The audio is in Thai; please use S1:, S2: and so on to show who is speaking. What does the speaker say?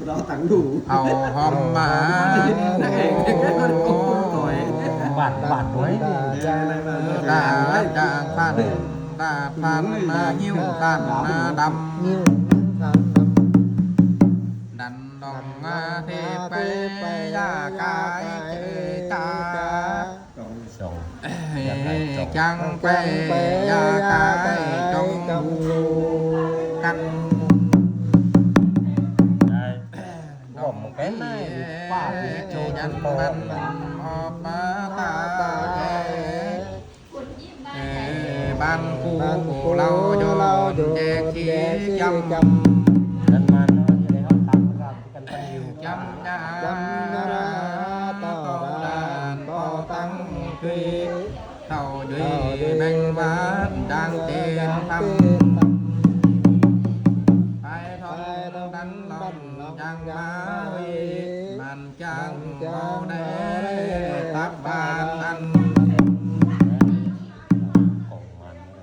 S1: เราตั้งđủ
S2: เอาหอมมา
S3: bản đuối
S2: ดาจางพันดาพันมาหิ้วตันมาดำ
S3: nhiều
S2: ดันดองมาเทไปยากายเจตา
S3: sầu
S2: จังไปยากายจงอยู่กัน
S3: đây có một cái này quả thì
S2: โจ
S3: cho
S2: ยัน
S3: chân
S2: มัน
S3: bò
S2: ออกมาตาแก่บ้านกูเราโยนแจกขี้จำ
S3: lần mà nó như thế họ tắm ra cái căn phân nhiều
S2: จำยาต่อดานต่อตั้งคือเท่าด้วยแบ่งบาทดังเตียนทำไปทองดันลองจังมาวีมันจังเมาได้